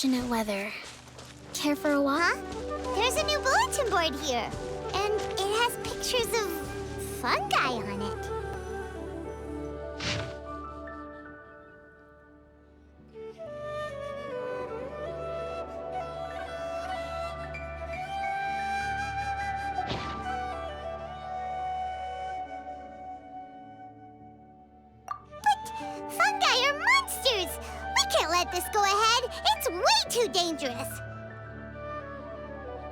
unfortunate weather. Care for a walk? Huh? There's a new bulletin board here, and it has pictures of fungi on it. Fungi are monsters! We can't let this go ahead. It's way too dangerous.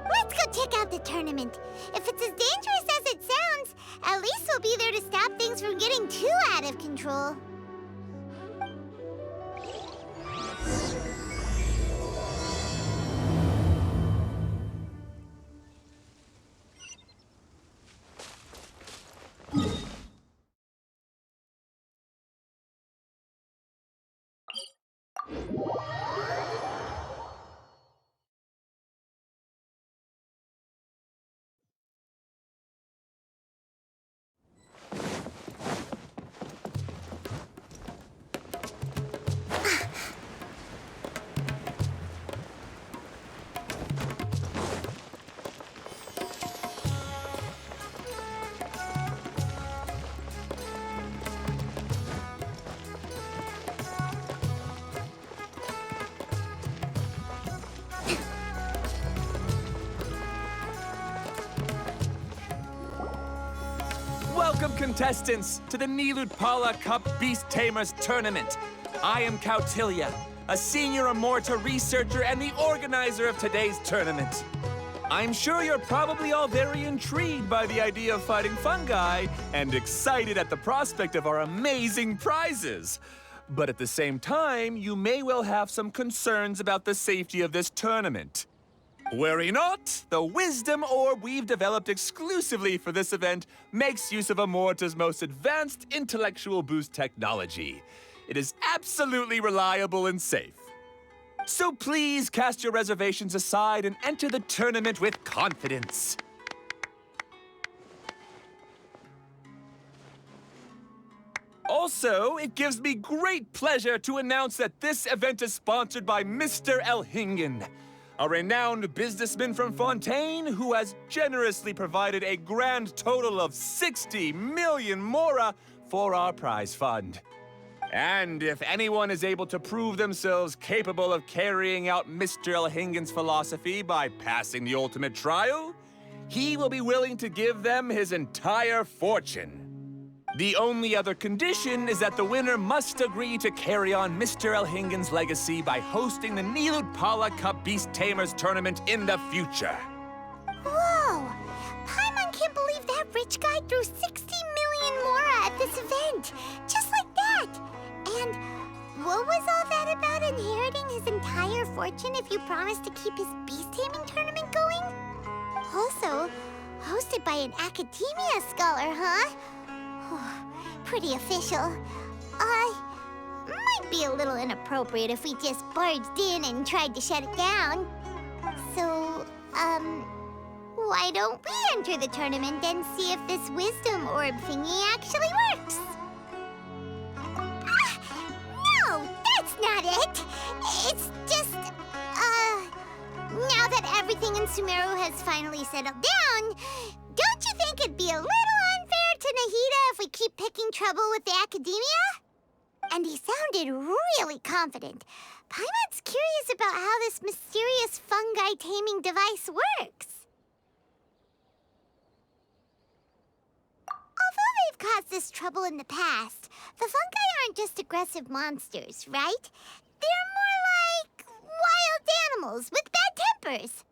Let's go check out the tournament. If it's as dangerous as it sounds, at least we'll be there to stop things from getting too out of control. Welcome, contestants, to the Nilotpala Cup Beast Tamers Tournament. I am Cultivate, a senior Amorta researcher and the organizer of today's tournament. I'm sure you're probably all very intrigued by the idea of fighting fungi and excited at the prospect of our amazing prizes. But at the same time, you may well have some concerns about the safety of this tournament. Worry not, the wisdom orb we've developed exclusively for this event makes use of Amorta's most advanced intellectual boost technology. It is absolutely reliable and safe. So please cast your reservations aside and enter the tournament with confidence. Also, it gives me great pleasure to announce that this event is sponsored by Mr. Elhingen, a renowned businessman from Fontaine who has generously provided a grand total of 60 million mora for our prize fund. And if anyone is able to prove themselves capable of carrying out Mr. Elhingen's philosophy by passing the ultimate trial, he will be willing to give them his entire fortune. The only other condition is that the winner must agree to carry on Mr. Elhingen's legacy by hosting the Nilotpala Cup Beast Tamers tournament in the future. Whoa! Paimon can't believe that rich guy threw 60 million mora at this event. Just like that. And what was all that about inheriting his entire fortune if you promised to keep his beast taming tournament going? Also, hosted by an academia scholar, huh? Pretty official. Might be a little inappropriate if we just barged in and tried to shut it down. So, why don't we enter the tournament and see if this wisdom orb thingy actually works? No, that's not it! It's just, now that everything in Sumeru has finally settled down, don't you think it'd be a little unfair to Haniyyah if we keep picking trouble with the academia? And he sounded really confident. Paimon's curious about how this mysterious fungi taming device works. Although they've caused us trouble in the past, the fungi aren't just aggressive monsters, right? They're more like wild animals with bad tempers.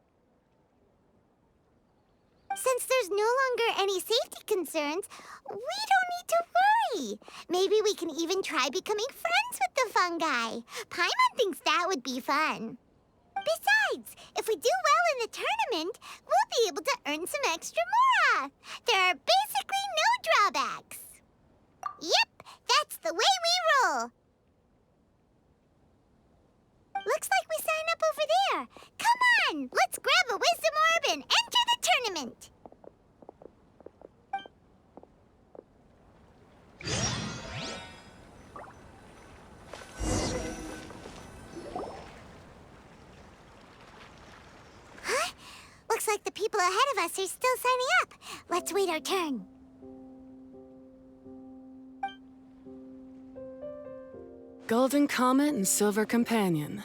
Since there's no longer any safety concerns, we don't need to worry. Maybe we can even try becoming friends with the fungi. Paimon thinks that would be fun. Besides, if we do well in the tournament, we'll be able to earn some extra mora. There are basically no drawbacks. Yep, that's the way we roll. Looks like we sign up over there. Come on, let's grab a wisdom orb and enter the tournament. ahead of us are still signing up. Let's wait our turn. Golden Comet and Silver Companion.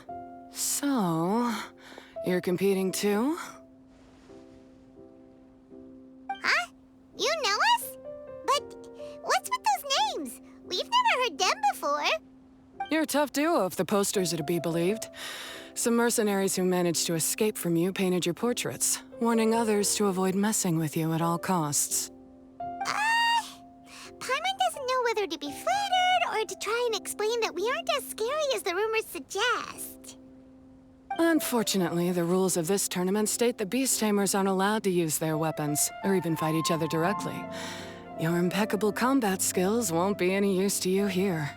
So, you're competing too? Huh? You know us? But what's with those names? We've never heard them before. You're a tough duo if the posters are to be believed. Some mercenaries who managed to escape from you painted your portraits, warning others to avoid messing with you at all costs. Paimon doesn't know whether to be flattered or to try and explain that we aren't as scary as the rumors suggest. Unfortunately, the rules of this tournament state that beast tamers aren't allowed to use their weapons, or even fight each other directly. Your impeccable combat skills won't be any use to you here.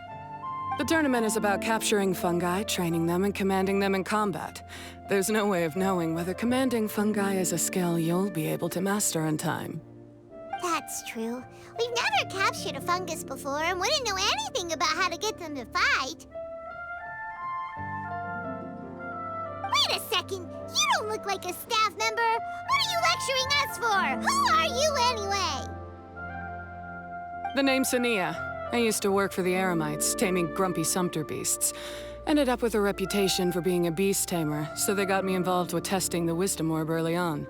The tournament is about capturing fungi, training them, and commanding them in combat. There's no way of knowing whether commanding fungi is a skill you'll be able to master in time. That's true. We've never captured a fungus before and wouldn't know anything about how to get them to fight. Wait a second! You don't look like a staff member! What are you lecturing us for? Who are you anyway? The name's Haniyyah. I used to work for the Eremites, taming grumpy sumpter beasts. Ended up with a reputation for being a beast tamer, so they got me involved with testing the wisdom orb early on.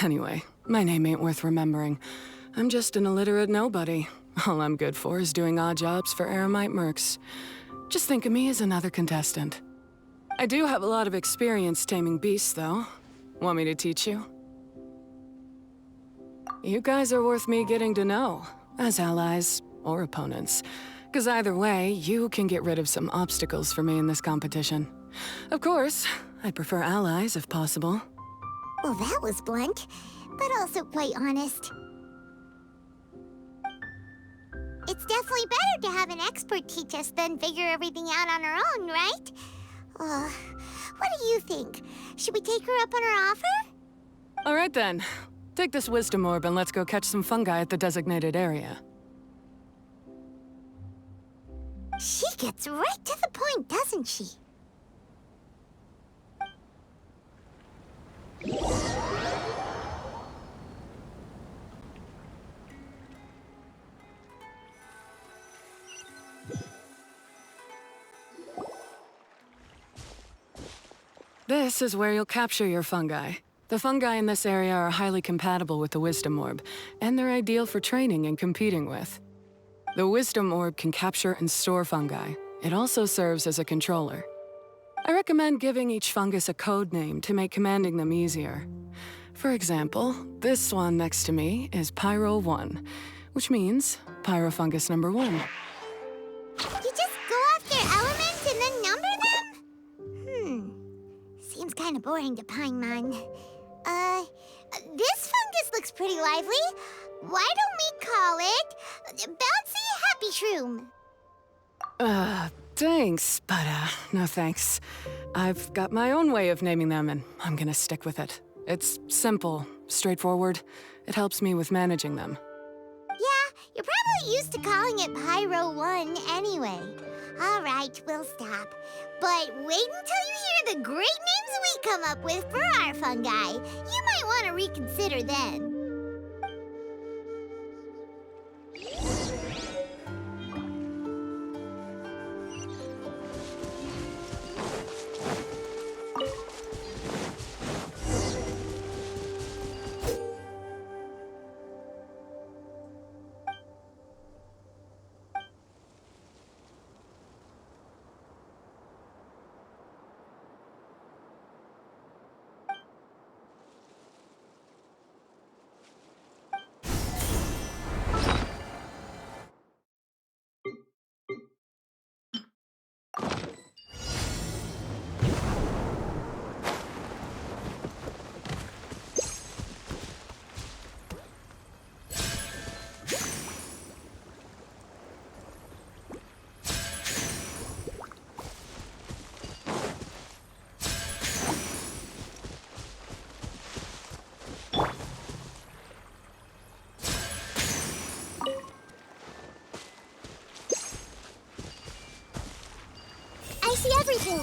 Anyway, my name ain't worth remembering. I'm just an illiterate nobody. All I'm good for is doing odd jobs for Eremite mercs. Just think of me as another contestant. I do have a lot of experience taming beasts, though. Want me to teach you? You guys are worth me getting to know, as allies or opponents. Because either way, you can get rid of some obstacles for me in this competition. Of course, I'd prefer allies if possible. Well, that was blunt, but also quite honest. It's definitely better to have an expert teach us than figure everything out on our own, right? What do you think? Should we take her up on her offer? All right then. Take this wisdom orb and let's go catch some fungi at the designated area. She gets right to the point, doesn't she? This is where you'll capture your fungi. The fungi in this area are highly compatible with the wisdom orb, and they're ideal for training and competing with. The wisdom orb can capture and store fungi. It also serves as a controller. I recommend giving each fungus a code name to make commanding them easier. For example, this one next to me is Pyro 1, which means Pyrofungus number 1. You just go after elements and then number them? Seems kind of boring to Paimon. This fungus looks pretty lively. Why don't we call it Bouncy Happy Shroom? Thanks, but no thanks. I've got my own way of naming them, and I'm gonna stick with it. It's simple, straightforward. It helps me with managing them. Yeah, you're probably used to calling it Pyro 1 anyway. All right, we'll stop. But wait until you hear the great names we come up with for our fungi. You might want to reconsider then. I see everything.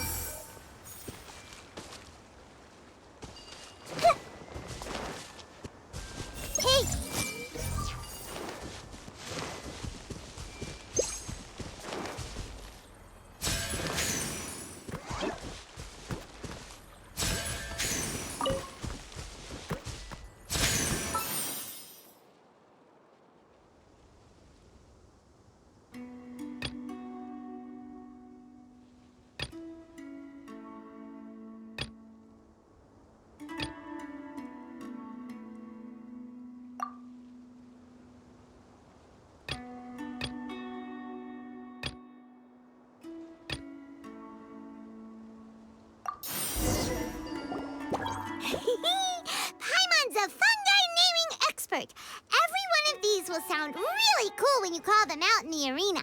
will sound really cool when you call them out in the arena.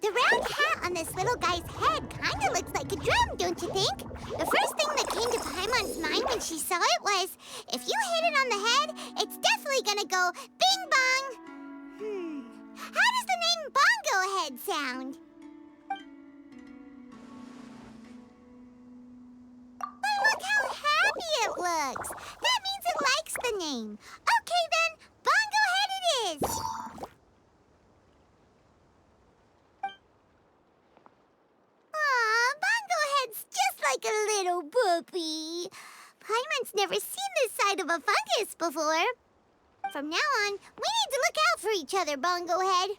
The round hat on this little guy's head kinda looks like a drum, don't you think? The first thing that came to Paimon's mind when she saw it was, if you hit it on the head, it's definitely gonna go bing bong. How does the name Bongo Head sound? But look how happy it looks. That means it likes the name. Okay then, Bongo Head it is. Aw, Bongo Head's just like a little puppy. Paimon's never seen this side of a fungus before. From now on, we need to look out for each other, Bongo Head.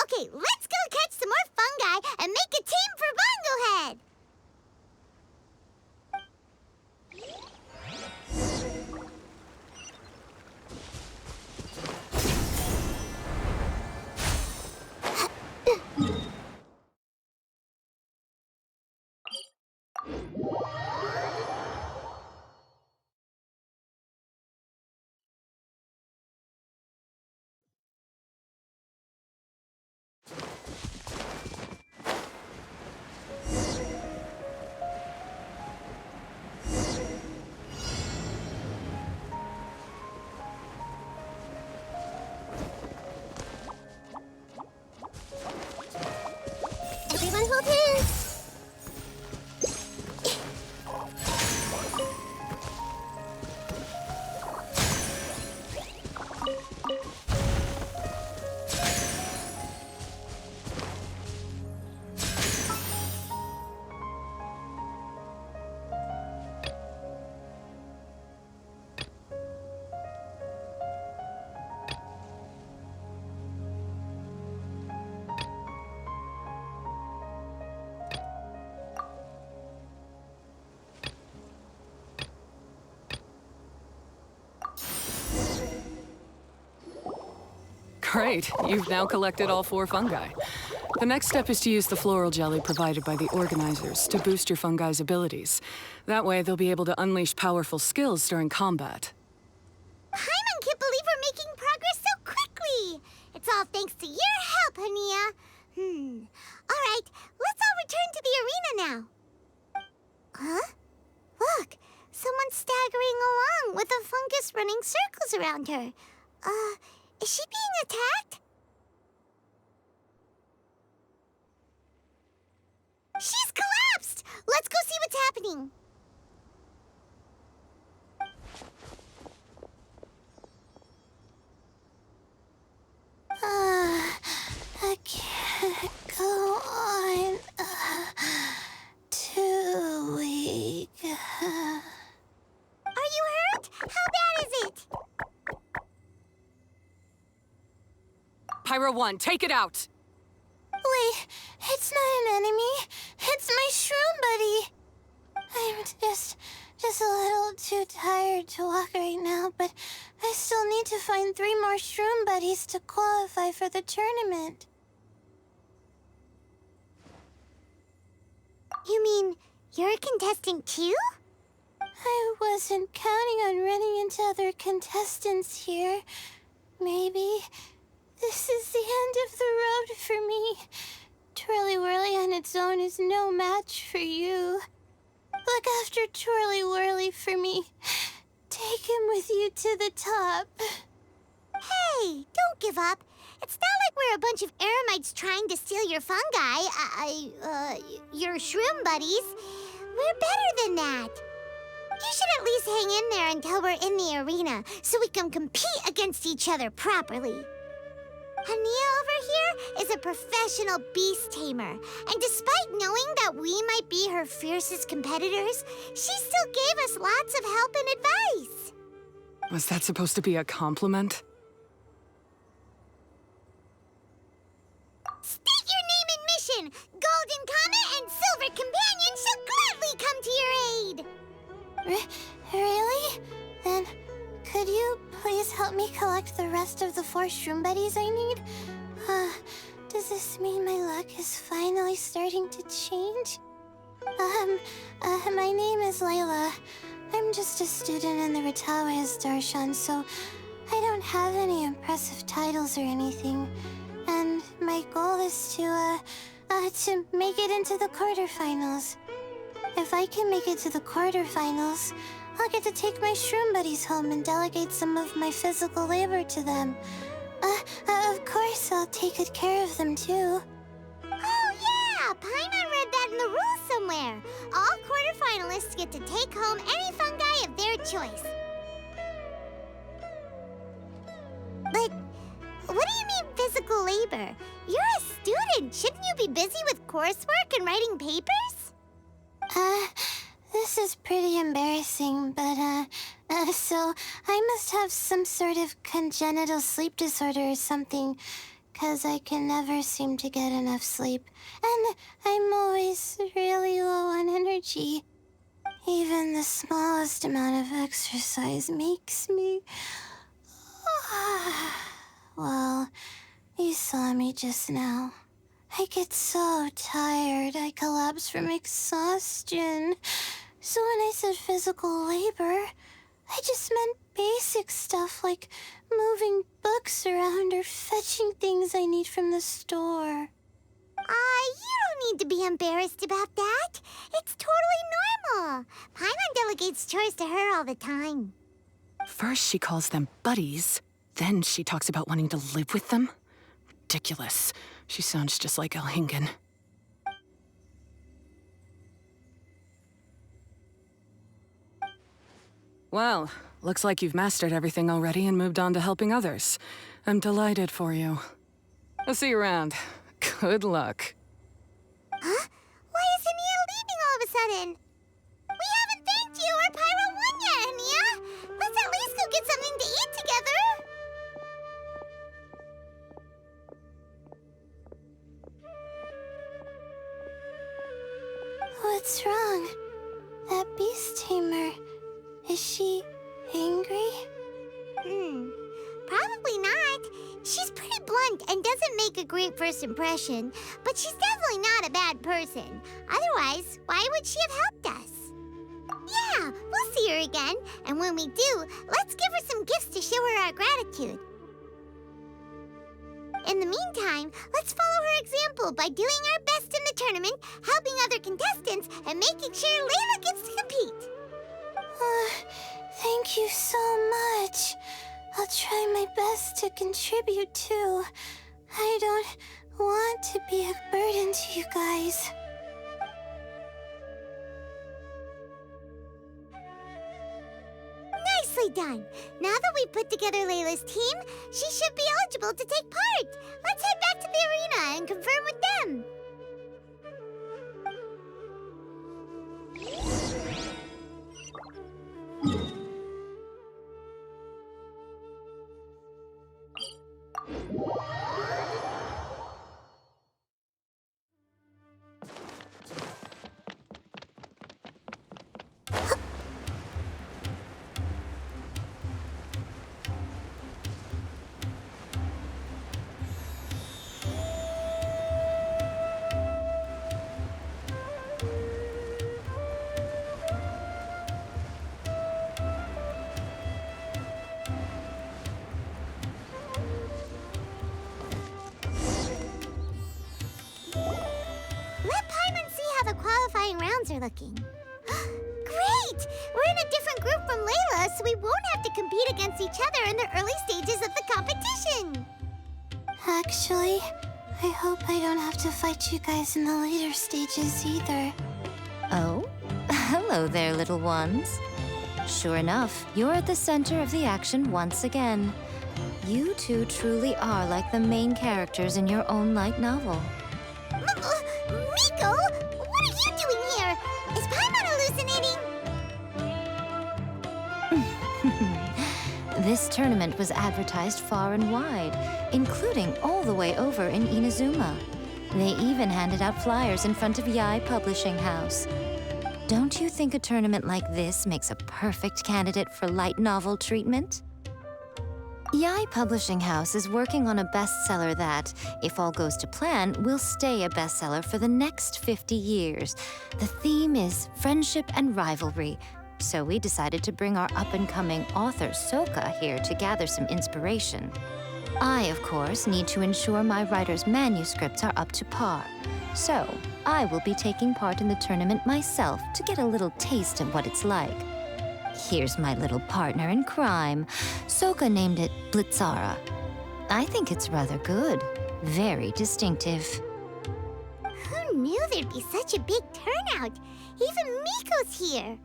Okay, let's go catch some more fungi and make a team for Bongo Head. Everyone hold hands. Great, you've now collected all 4 fungi. The next step is to use the floral jelly provided by the organizers to boost your fungi's abilities. That way, they'll be able to unleash powerful skills during combat. Paimon can't believe we're making progress so quickly. It's all thanks to your help, Haniyyah. All right, let's all return to the arena now. Huh? Look, someone's staggering along with a fungus running circles around her. Is she being attacked? She's collapsed! Let's go see what's happening. I can't go on. Too weak. Are you hurt? How bad is it? Pyro 1, take it out! Wait, it's not an enemy. It's my shroom buddy. I'm just a little too tired to walk right now, but I still need to find 3 more shroom buddies to qualify for the tournament. You mean you're a contestant too? I wasn't counting on running into other contestants here. Maybe this is the end of the road for me. Twirly Whirly on its own is no match for you. Look after Twirly Whirly for me. Take him with you to the top. Hey, don't give up. It's not like we're a bunch of eremites trying to steal your fungi. Your shroom buddies. We're better than that. You should at least hang in there until we're in the arena, so we can compete against each other properly. Haniyyah over here is a professional beast tamer, and despite knowing that we might be her fiercest competitors, she still gave us lots of help and advice. Was that supposed to be a compliment? State your name and mission! Golden Comet and Silver Companion shall gladly come to your aid! Really? Then could you please help me collect the rest of the 4 shroom buddies I need? Does this mean my luck is finally starting to change? My name is Layla. I'm just a student in the Ritawa's Darshan, so I don't have any impressive titles or anything. And my goal is to make it into the quarterfinals. If I can make it to the quarterfinals, I'll get to take my shroom buddies home and delegate some of my physical labor to them. Of course, I'll take good care of them, too. Oh, yeah! Paimon read that in the rules somewhere. All quarterfinalists get to take home any fungi of their choice. But what do you mean physical labor? You're a student. Shouldn't you be busy with coursework and writing papers? This is pretty embarrassing, but, so I must have some sort of congenital sleep disorder or something, 'cause I can never seem to get enough sleep, and I'm always really low on energy. Even the smallest amount of exercise makes me... Well, you saw me just now. I get so tired, I collapse from exhaustion. So when I said physical labor, I just meant basic stuff like moving books around or fetching things I need from the store. You don't need to be embarrassed about that. It's totally normal. Paimon delegates chores to her all the time. First she calls them buddies, then she talks about wanting to live with them. Ridiculous. She sounds just like Elhingen. Well, looks like you've mastered everything already and moved on to helping others. I'm delighted for you. I'll see you around. Good luck. Huh? Why is Haniyyah leaving all of a sudden? We haven't thanked you or Pyro won yet, Haniyyah! Let's at least go get something to eat together! What's wrong? That beast tamer... Is she angry? Probably not. She's pretty blunt and doesn't make a great first impression, but she's definitely not a bad person. Otherwise, why would she have helped us? Yeah, we'll see her again, and when we do, let's give her some gifts to show her our gratitude. In the meantime, let's follow her example by doing our best in the tournament, helping other contestants, and making sure Layla gets to compete. Thank you so much. I'll try my best to contribute too. I don't want to be a burden to you guys. Nicely done. Now that we've put together Layla's team, she should be eligible to take part. Let's head back to the arena and confirm with them. Are looking. Great! We're in a different group from Layla, so we won't have to compete against each other in the early stages of the competition. Actually, I hope I don't have to fight you guys in the later stages either. Oh? Hello there, little ones. Sure enough, you're at the center of the action once again. You two truly are like the main characters in your own light novel. Miko? What are you doing here? Is Paimon hallucinating? This tournament was advertised far and wide, including all the way over in Inazuma. They even handed out flyers in front of Yae Publishing House. Don't you think a tournament like this makes a perfect candidate for light novel treatment? Yae Publishing House is working on a bestseller that, if all goes to plan, will stay a bestseller for the next 50 years. The theme is friendship and rivalry, so we decided to bring our up-and-coming author Souka here to gather some inspiration. I, of course, need to ensure my writer's manuscripts are up to par. So, I will be taking part in the tournament myself to get a little taste of what it's like. Here's my little partner in crime. Souka named it Blitzara. I think it's rather good. Very distinctive. Who knew there'd be such a big turnout? Even Miko's here.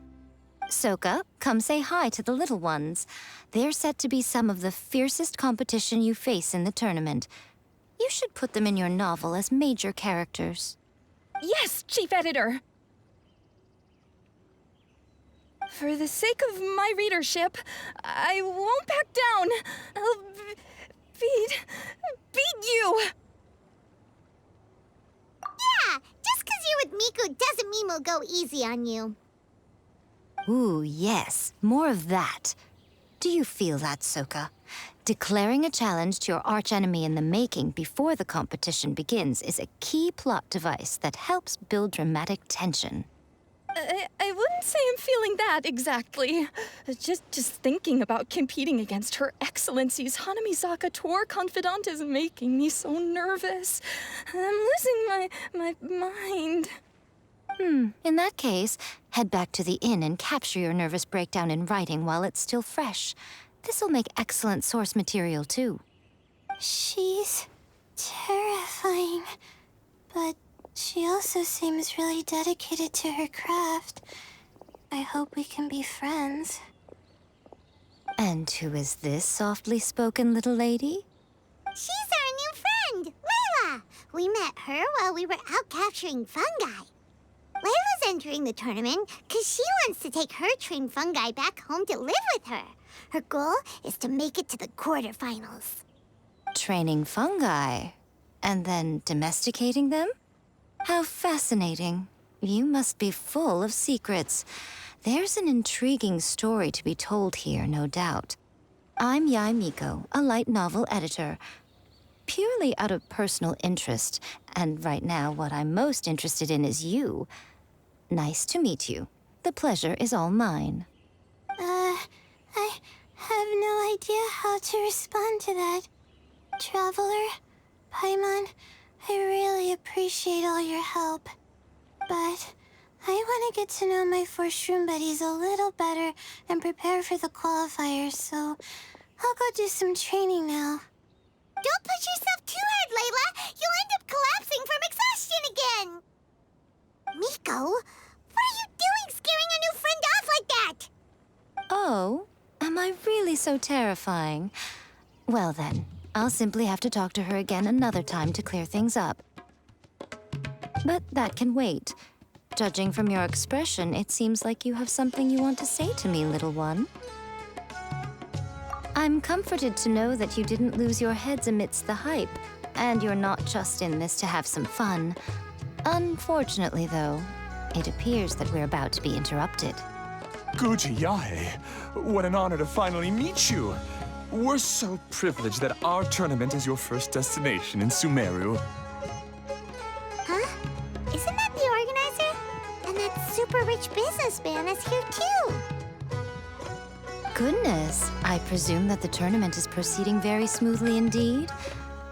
Souka, come say hi to the little ones. They're set to be some of the fiercest competition you face in the tournament. You should put them in your novel as major characters. Yes, Chief Editor! For the sake of my readership, I won't back down. I'll beat you! Yeah, just 'cause you're with Miko doesn't mean we'll go easy on you. Ooh, yes. More of that. Do you feel that, Souka? Declaring a challenge to your archenemy in the making before the competition begins is a key plot device that helps build dramatic tension. I wouldn't say I'm feeling that exactly. Just thinking about competing against Her Excellency's Hanamizaka tour confidant is making me so nervous. I'm losing my mind. In that case, head back to the inn and capture your nervous breakdown in writing while it's still fresh. This'll make excellent source material, too. She's terrifying, but she also seems really dedicated to her craft. I hope we can be friends. And who is this softly spoken little lady? She's our new friend, Layla. We met her while we were out capturing fungi. Layla's entering the tournament because she wants to take her trained fungi back home to live with her. Her goal is to make it to the quarterfinals. Training fungi, and then domesticating them? How fascinating. You must be full of secrets. There's an intriguing story to be told here, no doubt. I'm Yae Miko, a light novel editor. Purely out of personal interest, and right now what I'm most interested in is you. Nice to meet you. The pleasure is all mine. I have no idea how to respond to that. Traveler, Paimon, I really appreciate all your help. But I want to get to know my 4 shroom buddies a little better and prepare for the qualifiers, so I'll go do some training now. Don't push yourself too hard, Layla! You'll end up collapsing from exhaustion again! Miko, what are you doing scaring a new friend off like that? Oh, am I really so terrifying? Well then, I'll simply have to talk to her again another time to clear things up. But that can wait. Judging from your expression, it seems like you have something you want to say to me, little one. I'm comforted to know that you didn't lose your heads amidst the hype, and you're not just in this to have some fun. Unfortunately, though, it appears that we're about to be interrupted. Guji Yae, what an honor to finally meet you. We're so privileged that our tournament is your first destination in Sumeru. Huh? Isn't that the organizer? And that super rich businessman is here too. Goodness, I presume that the tournament is proceeding very smoothly indeed.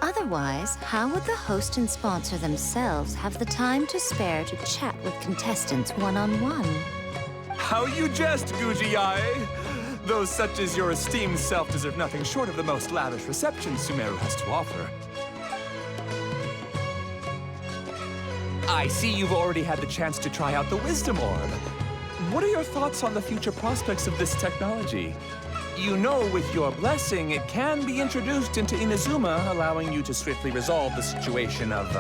Otherwise, how would the host and sponsor themselves have the time to spare to chat with contestants one-on-one? How you jest, Guji Yae! Those such as your esteemed self deserve nothing short of the most lavish reception Sumeru has to offer. I see you've already had the chance to try out the Wisdom Orb. What are your thoughts on the future prospects of this technology? You know, with your blessing, it can be introduced into Inazuma, allowing you to swiftly resolve the situation of,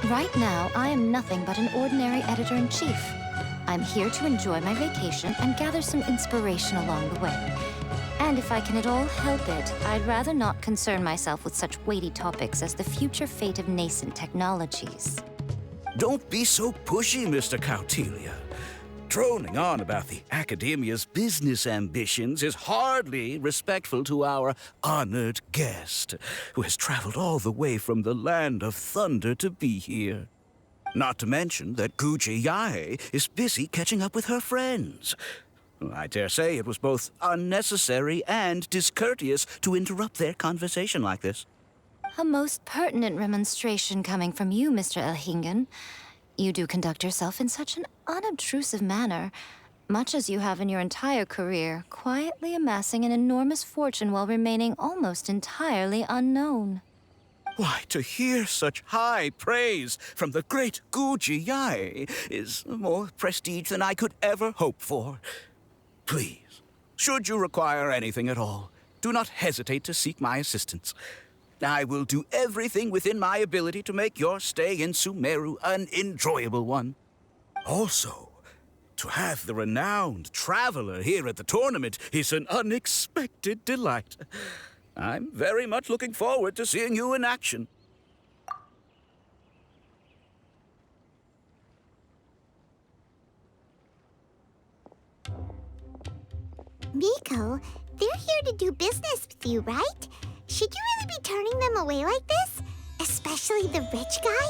Right now, I am nothing but an ordinary editor-in-chief. I'm here to enjoy my vacation and gather some inspiration along the way. And if I can at all help it, I'd rather not concern myself with such weighty topics as the future fate of nascent technologies. Don't be so pushy, Mr. Cautilia. Droning on about the Academia's business ambitions is hardly respectful to our honored guest, who has traveled all the way from the land of thunder to be here. Not to mention that Guji Yae is busy catching up with her friends. I dare say it was both unnecessary and discourteous to interrupt their conversation like this. A most pertinent remonstration coming from you, Mr. Elhingen. You do conduct yourself in such an unobtrusive manner, much as you have in your entire career, quietly amassing an enormous fortune while remaining almost entirely unknown. Why, to hear such high praise from the great Guji Yae is more prestige than I could ever hope for. Please, should you require anything at all, do not hesitate to seek my assistance. I will do everything within my ability to make your stay in Sumeru an enjoyable one. Also, to have the renowned traveler here at the tournament is an unexpected delight. I'm very much looking forward to seeing you in action. Miko, they're here to do business with you, right? Should you really be turning them away like this? Especially the rich guy?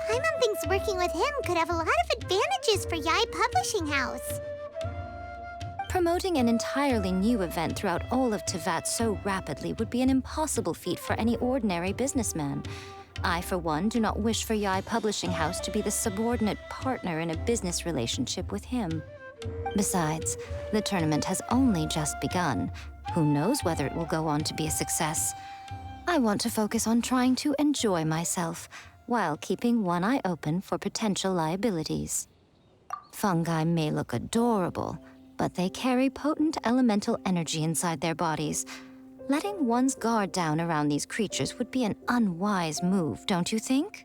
Paimon thinks working with him could have a lot of advantages for Yae Publishing House. Promoting an entirely new event throughout all of Teyvat so rapidly would be an impossible feat for any ordinary businessman. I, for one, do not wish for Yae Publishing House to be the subordinate partner in a business relationship with him. Besides, the tournament has only just begun. Who knows whether it will go on to be a success? I want to focus on trying to enjoy myself, while keeping one eye open for potential liabilities. Fungi may look adorable, but they carry potent elemental energy inside their bodies. Letting one's guard down around these creatures would be an unwise move, don't you think?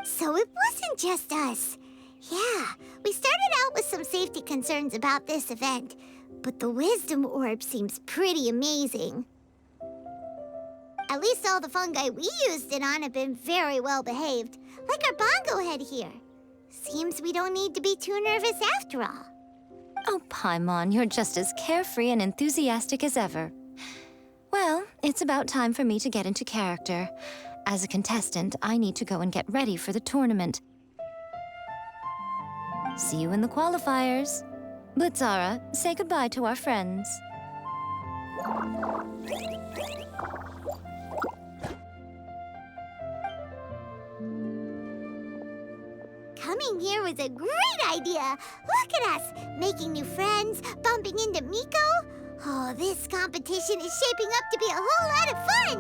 So it wasn't just us. Yeah, we started out with some safety concerns about this event, but the Wisdom Orb seems pretty amazing. At least all the fungi we used it on have been very well behaved, like our bongo head here. Seems we don't need to be too nervous after all. Oh, Paimon, you're just as carefree and enthusiastic as ever. Well, it's about time for me to get into character. As a contestant, I need to go and get ready for the tournament. See you in the qualifiers. Blitzara, say goodbye to our friends. Coming here was a great idea. Look at us, making new friends, bumping into Miko. Oh, this competition is shaping up to be a whole lot of fun.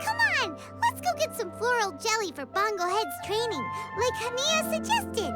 Come on, let's go get some floral jelly for Bongo Head's training, like Haniyyah suggested.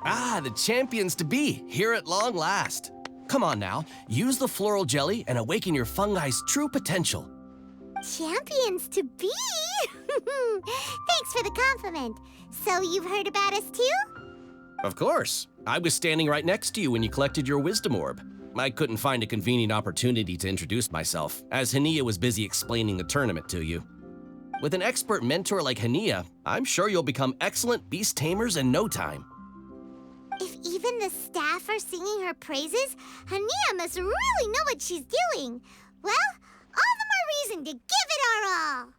Ah, the champions to be, here at long last. Come on now, use the floral jelly and awaken your fungi's true potential. Champions to be? Thanks for the compliment. So you've heard about us too? Of course. I was standing right next to you when you collected your wisdom orb. I couldn't find a convenient opportunity to introduce myself, as Haniyyah was busy explaining the tournament to you. With an expert mentor like Haniyyah, I'm sure you'll become excellent beast tamers in no time. If even the staff are singing her praises, Haniyyah must really know what she's doing. Well, all the more reason to give it our all.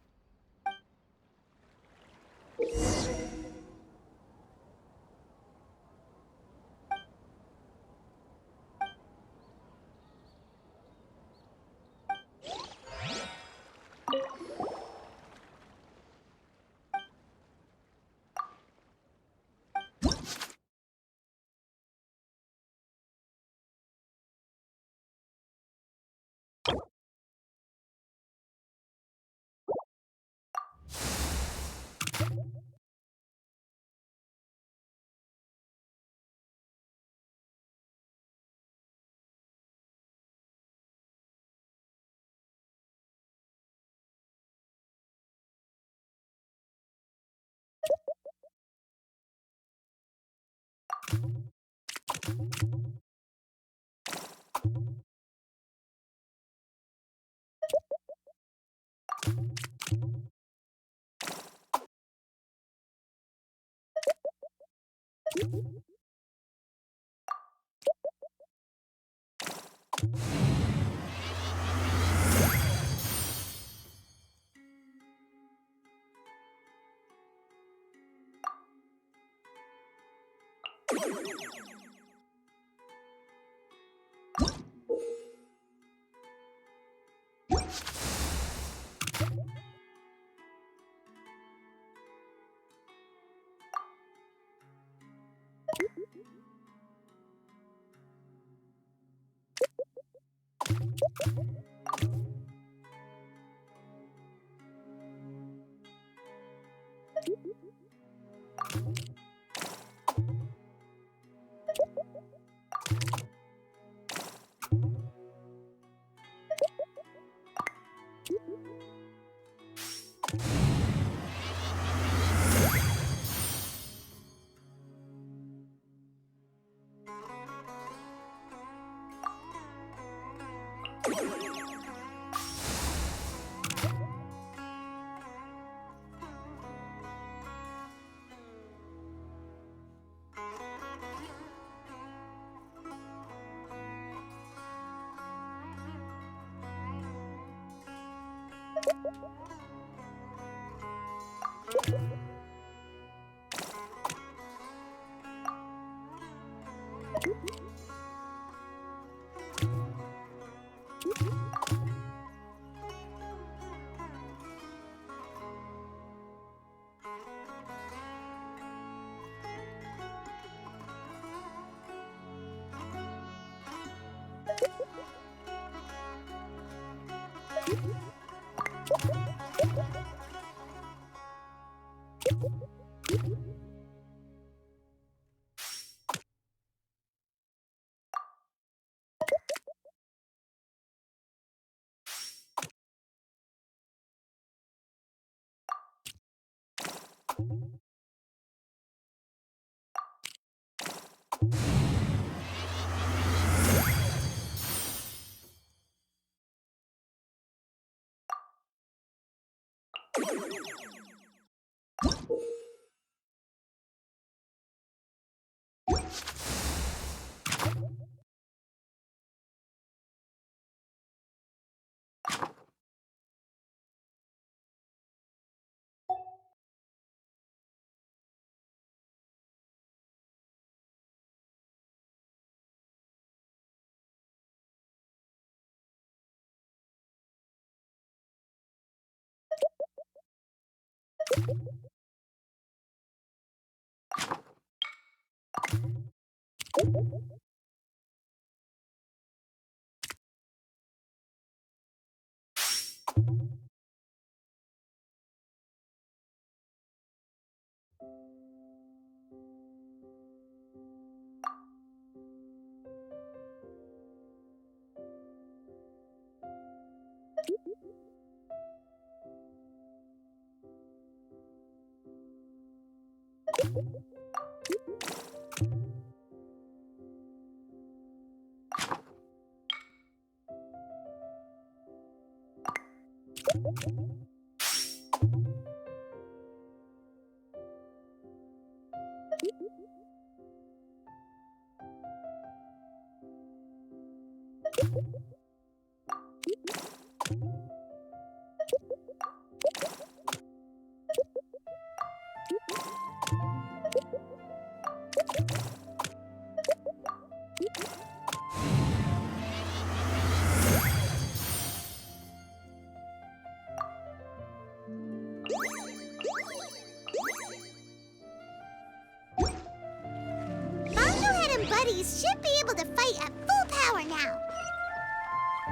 Buddies should be able to fight at full power now.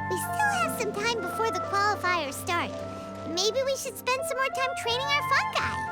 We still have some time before the qualifiers start. Maybe we should spend some more time training our fungi.